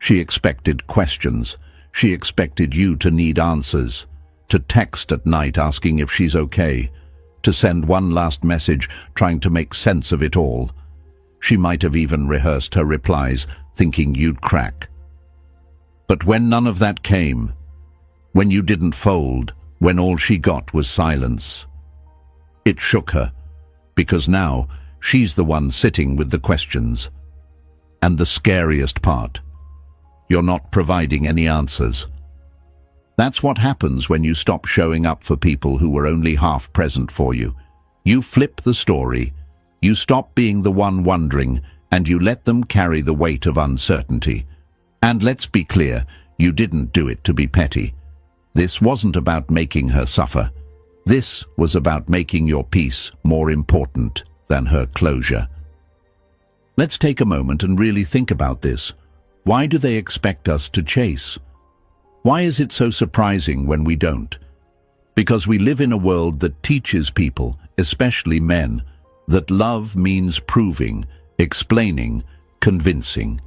She expected questions. She expected you to need answers, to text at night asking if she's okay, to send one last message trying to make sense of it all. She might have even rehearsed her replies, thinking you'd crack. But when none of that came, when you didn't fold, when all she got was silence, it shook her, because now she's the one sitting with the questions. And the scariest part, you're not providing any answers. That's what happens when you stop showing up for people who were only half present for you. You flip the story, you stop being the one wondering, and you let them carry the weight of uncertainty. And let's be clear, you didn't do it to be petty. This wasn't about making her suffer. This was about making your peace more important than her closure. Let's take a moment and really think about this. Why do they expect us to chase? Why is it so surprising when we don't? Because we live in a world that teaches people, especially men, that love means proving, explaining, convincing.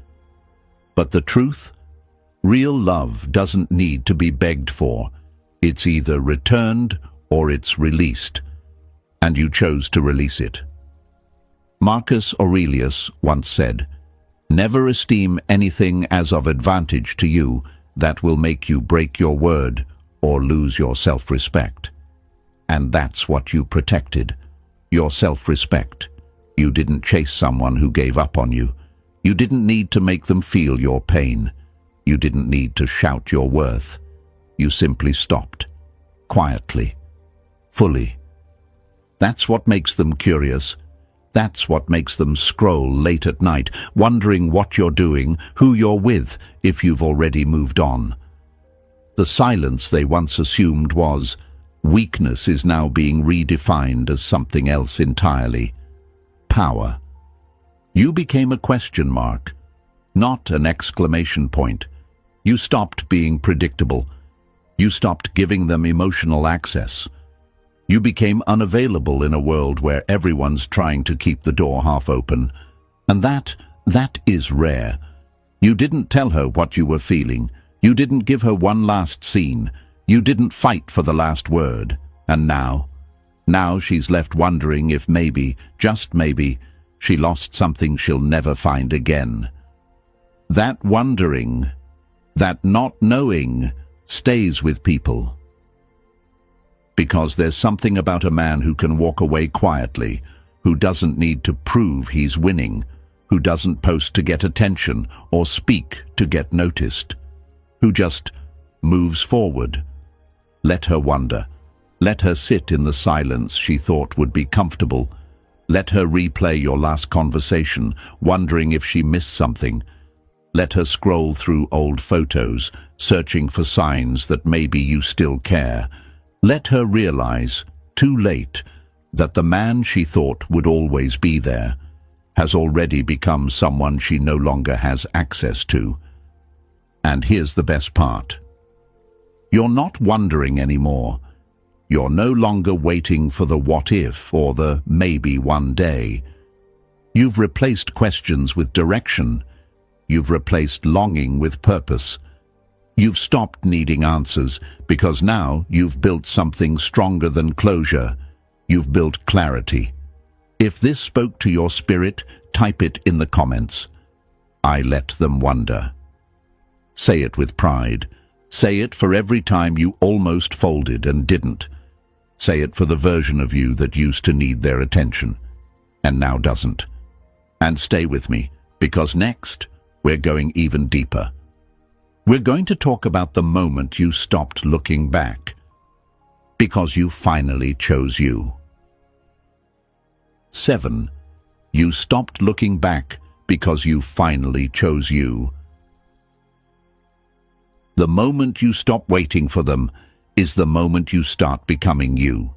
But the truth? Real love doesn't need to be begged for. It's either returned or it's released. And you chose to release it. Marcus Aurelius once said, "Never esteem anything as of advantage to you that will make you break your word or lose your self-respect." And that's what you protected, your self-respect. You didn't chase someone who gave up on you. You didn't need to make them feel your pain. You didn't need to shout your worth. You simply stopped, quietly, fully. That's what makes them curious. That's what makes them scroll late at night, wondering what you're doing, who you're with, if you've already moved on. The silence they once assumed was weakness is now being redefined as something else entirely. Power. You became a question mark, not an exclamation point. You stopped being predictable. You stopped giving them emotional access. You became unavailable in a world where everyone's trying to keep the door half open. And that is rare. You didn't tell her what you were feeling. You didn't give her one last scene. You didn't fight for the last word. And now she's left wondering if maybe, just maybe, she lost something she'll never find again. That wondering, that not knowing, stays with people. Because there's something about a man who can walk away quietly, who doesn't need to prove he's winning, who doesn't post to get attention or speak to get noticed, who just moves forward. Let her wonder. Let her sit in the silence she thought would be comfortable. Let her replay your last conversation, wondering if she missed something. Let her scroll through old photos, searching for signs that maybe you still care. Let her realize, too late, that the man she thought would always be there has already become someone she no longer has access to. And here's the best part. You're not wondering anymore. You're no longer waiting for the what if or the maybe one day. You've replaced questions with direction. You've replaced longing with purpose. You've stopped needing answers because now you've built something stronger than closure. You've built clarity. If this spoke to your spirit, type it in the comments. I let them wonder. Say it with pride. Say it for every time you almost folded and didn't. Say it for the version of you that used to need their attention and now doesn't. And stay with me, because next we're going even deeper. We're going to talk about the moment you stopped looking back, because you finally chose you. 7. You stopped looking back because you finally chose you. The moment you stop waiting for them is the moment you start becoming you.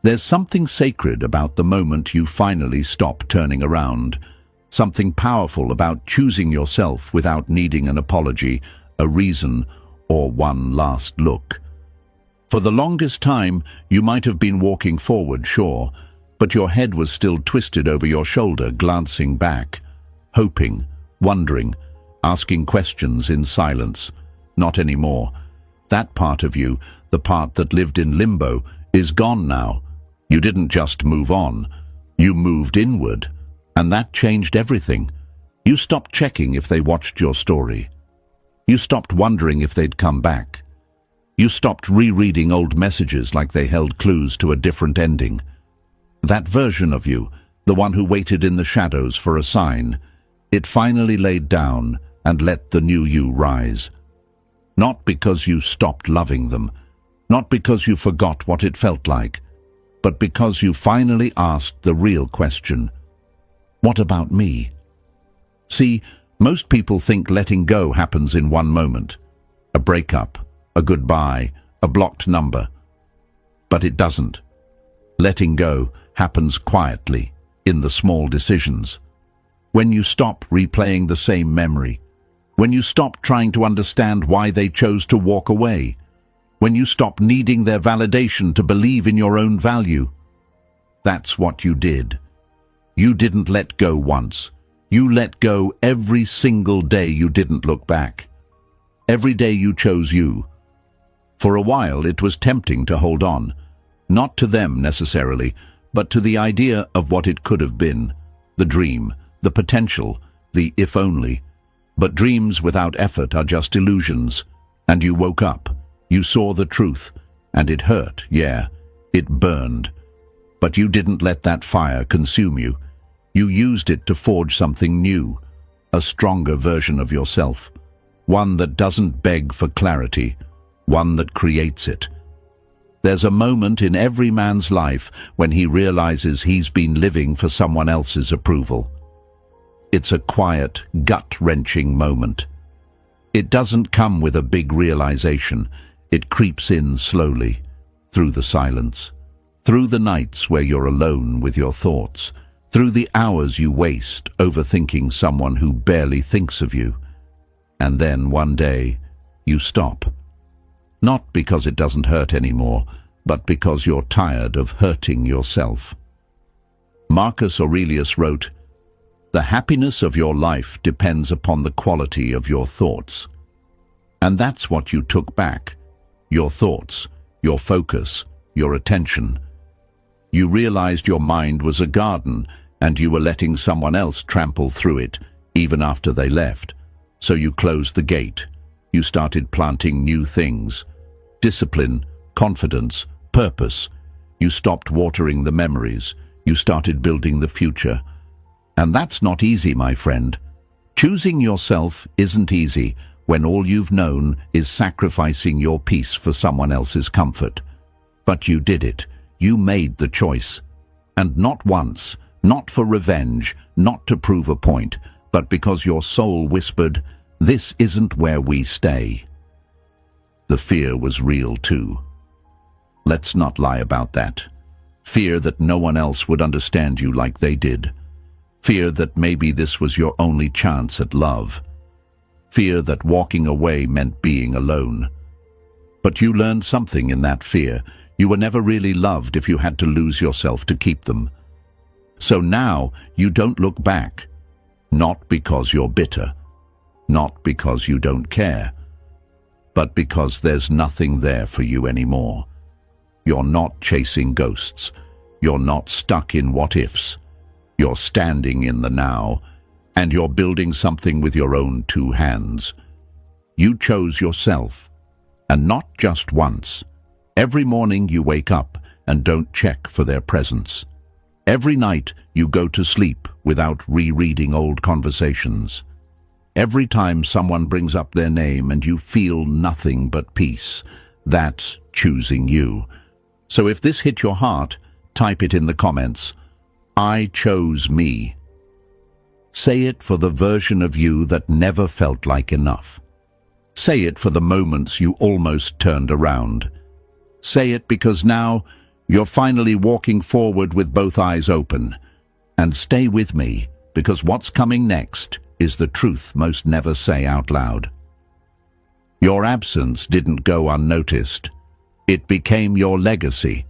There's something sacred about the moment you finally stop turning around. Something powerful about choosing yourself without needing an apology, a reason, or one last look. For the longest time, you might have been walking forward, sure, but your head was still twisted over your shoulder, glancing back, hoping, wondering, asking questions in silence. Not anymore. That part of you, the part that lived in limbo, is gone now. You didn't just move on. You moved inward. And that changed everything. You stopped checking if they watched your story. You stopped wondering if they'd come back. You stopped rereading old messages like they held clues to a different ending. That version of you, the one who waited in the shadows for a sign, it finally laid down and let the new you rise. Not because you stopped loving them, not because you forgot what it felt like, but because you finally asked the real question: what about me? See, most people think letting go happens in one moment. A breakup, a goodbye, a blocked number. But it doesn't. Letting go happens quietly, in the small decisions. When you stop replaying the same memory, when you stop trying to understand why they chose to walk away, when you stop needing their validation to believe in your own value. That's what you did. You didn't let go once. You let go every single day you didn't look back. Every day you chose you. For a while it was tempting to hold on, not to them necessarily, but to the idea of what it could have been, the dream, the potential, the if only. But dreams without effort are just illusions. And you woke up, you saw the truth, and it hurt, yeah, it burned. But you didn't let that fire consume you. You used it to forge something new, a stronger version of yourself, one that doesn't beg for clarity, one that creates it. There's a moment in every man's life when he realizes he's been living for someone else's approval. It's a quiet, gut-wrenching moment. It doesn't come with a big realization. It creeps in slowly, through the silence, through the nights where you're alone with your thoughts, through the hours you waste overthinking someone who barely thinks of you. And then one day, you stop. Not because it doesn't hurt anymore, but because you're tired of hurting yourself. Marcus Aurelius wrote, "The happiness of your life depends upon the quality of your thoughts." And that's what you took back. Your thoughts, your focus, your attention. You realized your mind was a garden, and you were letting someone else trample through it, even after they left. So you closed the gate. You started planting new things. Discipline, confidence, purpose. You stopped watering the memories. You started building the future. And that's not easy, my friend. Choosing yourself isn't easy when all you've known is sacrificing your peace for someone else's comfort. But you did it. You made the choice. And not once, not for revenge, not to prove a point, but because your soul whispered, "This isn't where we stay." The fear was real too. Let's not lie about that. Fear that no one else would understand you like they did. Fear that maybe this was your only chance at love. Fear that walking away meant being alone. But you learned something in that fear. You were never really loved if you had to lose yourself to keep them. So now you don't look back. Not because you're bitter. Not because you don't care. But because there's nothing there for you anymore. You're not chasing ghosts. You're not stuck in what-ifs. You're standing in the now, and you're building something with your own two hands. You chose yourself, and not just once. Every morning you wake up and don't check for their presence. Every night you go to sleep without rereading old conversations. Every time someone brings up their name and you feel nothing but peace, that's choosing you. So if this hit your heart, type it in the comments. I chose me. Say it for the version of you that never felt like enough. Say it for the moments you almost turned around. Say it because now you're finally walking forward with both eyes open. And stay with me, because what's coming next is the truth most never say out loud. Your absence didn't go unnoticed. It became your legacy.